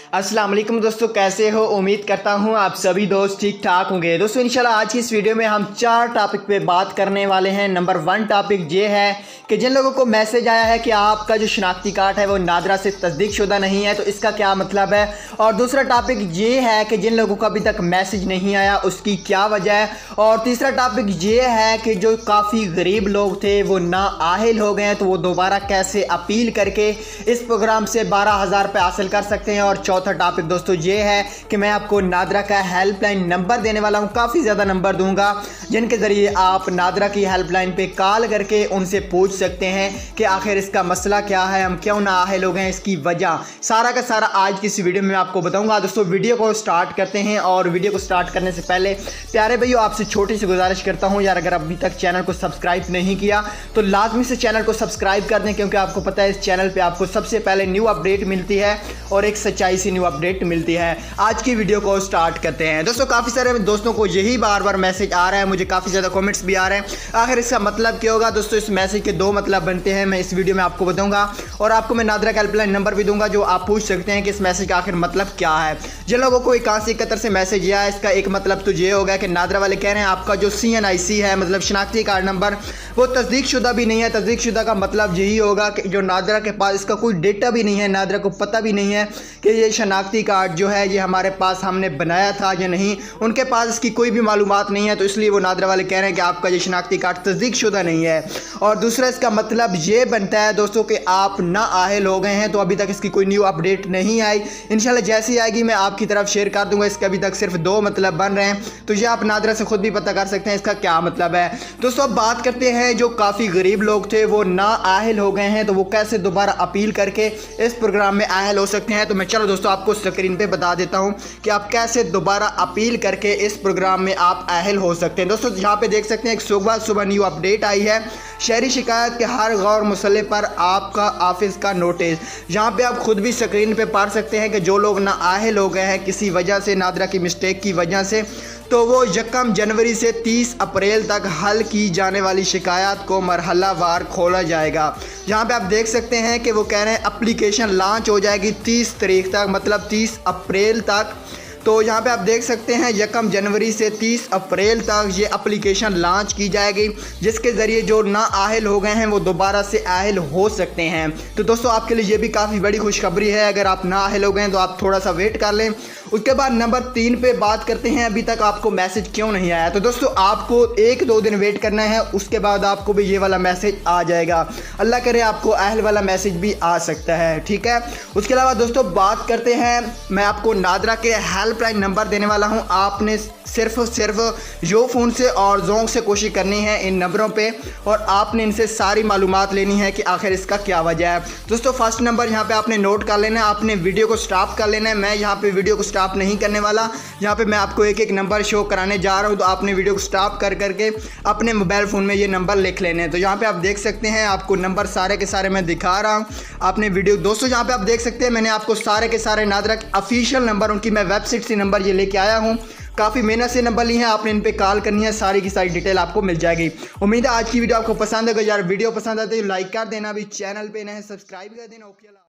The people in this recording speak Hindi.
अस्सलाम वालेकुम दोस्तों, कैसे हो? उम्मीद करता हूँ आप सभी दोस्त ठीक ठाक होंगे। दोस्तों इंशाल्लाह आज की इस वीडियो में हम 4 टॉपिक पे बात करने वाले हैं। नंबर 1 टॉपिक ये है कि जिन लोगों को मैसेज आया है कि आपका जो शनाख्ती कार्ड है वो नादरा से तस्दीक शुदा नहीं है, तो इसका क्या मतलब है। और दूसरा टॉपिक ये है कि जिन लोगों को अभी तक मैसेज नहीं आया उसकी क्या वजह है। और तीसरा टॉपिक ये है कि जो काफ़ी गरीब लोग थे वो नाअहल हो गए हैं, तो वो दोबारा कैसे अपील करके इस प्रोग्राम से 12,000 रुपये हासिल कर सकते हैं। और चौथा टॉपिक दोस्तों ये है कि मैं आपको नादरा का हेल्पलाइन नंबर देने वाला हूं, काफ़ी ज़्यादा नंबर दूंगा जिनके ज़रिए आप नादरा की हेल्पलाइन पे कॉल करके उनसे पूछ सकते हैं कि आखिर इसका मसला क्या है, हम क्यों नाअहल हो गए हैं, इसकी वजह सारा का सारा आज की इस वीडियो में आपको बताऊंगा। दोस्तों वीडियो को स्टार्ट करते हैं। और वीडियो को स्टार्ट करने से पहले प्यारे भाइयों आपसे छोटी सी गुजारिश करता हूँ यार, अगर अभी तक चैनल को सब्सक्राइब नहीं किया तो लाजमी से चैनल को सब्सक्राइब कर दें, क्योंकि आपको पता है इस चैनल पर आपको सबसे पहले न्यू अपडेट मिलती है और एक सच्चाई सी न्यू अपडेट मिलती है। आज की वीडियो को स्टार्ट करते हैं। दोस्तों काफ़ी सारे दोस्तों को यही बार बार मैसेज आ रहा है, मुझे काफ़ी ज़्यादा कमेंट्स भी आ रहे हैं, आखिर इसका मतलब क्या होगा। दोस्तों इस मैसेज के 2 मतलब बनते हैं, मैं इस वीडियो में आपको बताऊंगा और आपको मैं नादरा का हेल्पलाइन नंबर भी दूंगा जो आप पूछ सकते हैं कि इस मैसेज का आखिर मतलब क्या है। जिन लोगों को 8171 से मैसेज आया इसका एक मतलब तो ये होगा कि नादरा वाले कह रहे हैं आपका जो CNIC है मतलब शनाख्ती कार्ड नंबर वो तस्दीक शुदा भी नहीं है। तस्दीक शुदा का मतलब यही होगा कि जो नादरा के पास इसका कोई डेटा भी नहीं है, नादरा को पता भी नहीं है कि ये शनाख्ती कार्ड जो है ये हमारे पास हमने बनाया था या नहीं, उनके पास इसकी कोई भी मालूमात नहीं है, तो इसलिए वो नादरा वाले कह रहे हैं कि आपका ये शनाख्ती कार्ड तस्दीक शुदा नहीं है। और दूसरा इसका मतलब ये बनता है दोस्तों कि आप नाअहल हो गए हैं, तो अभी तक इसकी कोई न्यू अपडेट नहीं आई। इंशाल्लाह जैसी ही आएगी मैं आपकी तरफ शेयर कर दूंगा। इसके अभी तक सिर्फ 2 मतलब बन रहे हैं, तो ये आप नादरा से खुद भी पता कर सकते हैं इसका क्या मतलब है। दोस्तों अब बात करते हैं जो काफ़ी गरीब लोग थे वो नाअहल हो गए हैं, तो वो कैसे दोबारा अपील करके इस प्रोग्राम में अहल हो सकते हैं। तो मैं चलो दोस्तों आपको स्क्रीन पे बता देता हूं कि आप कैसे दोबारा अपील करके इस प्रोग्राम में आप अहल हो सकते हैं। दोस्तों यहाँ पे देख सकते हैं एक सुबह न्यू अपडेट आई है, शहरी शिकायत के हर गौर मसले पर आपका ऑफिस का नोटिस। यहाँ पे आप खुद भी स्क्रीन पे पढ़ सकते हैं कि जो लोग नाअहल हो गए हैं किसी वजह से, नादरा की मिस्टेक की वजह से, तो वो 1 जनवरी से 30 अप्रैल तक हल की जाने वाली शिकायत को मरहलावार खोला जाएगा। यहाँ पे आप देख सकते हैं कि वो कह रहे हैं एप्लीकेशन लॉन्च हो जाएगी 30 तारीख तक, मतलब 30 अप्रैल तक। तो यहाँ पे आप देख सकते हैं 1 जनवरी से 30 अप्रैल तक ये एप्लीकेशन लॉन्च की जाएगी, जिसके ज़रिए जो नाअहल हो गए हैं वो दोबारा से अहल हो सकते हैं। तो दोस्तों आपके लिए ये भी काफ़ी बड़ी खुशखबरी है, अगर आप नाअहल हो गए हैं तो आप थोड़ा सा वेट कर लें। उसके बाद नंबर 3 पे बात करते हैं, अभी तक आपको मैसेज क्यों नहीं आया। तो दोस्तों आपको 1-2 दिन वेट करना है, उसके बाद आपको भी ये वाला मैसेज आ जाएगा। अल्लाह करे आपको अहल वाला मैसेज भी आ सकता है, ठीक है। उसके अलावा दोस्तों बात करते हैं, मैं आपको नादरा के हेल्पलाइन नंबर देने वाला हूं। आपने सिर्फ यो फ़ोन से और जोंग से कोशिश करनी है इन नंबरों पे, और आपने इनसे सारी मालूमात लेनी है कि आखिर इसका क्या वजह है। दोस्तों फर्स्ट नंबर यहाँ पे आपने नोट कर लेना है, आपने वीडियो को स्टॉप कर लेना है। मैं यहाँ पे वीडियो को स्टॉप नहीं करने वाला, यहाँ पे मैं आपको एक नंबर शो कराने जा रहा हूँ, तो आपने वीडियो को स्टॉप करके अपने मोबाइल फ़ोन में ये नंबर लिख लेने हैं। तो यहाँ पे आप देख सकते हैं आपको नंबर सारे के सारे मैं दिखा रहा हूँ, आपने वीडियो दोस्तों यहाँ पे आप देख सकते हैं मैंने आपको सारे के सारे नादरा के ऑफिशियल नंबर, उनकी मैं वेबसाइट से नंबर ये लेके आया हूँ, काफ़ी मेहनत से नंबर ली है, आपने इन पे कॉल करनी है, सारी की सारी डिटेल आपको मिल जाएगी। उम्मीद है आज की वीडियो आपको पसंद है, अगर यार वीडियो पसंद आती है तो लाइक कर देना, अभी चैनल पे नए सब्सक्राइब कर देना। ओके।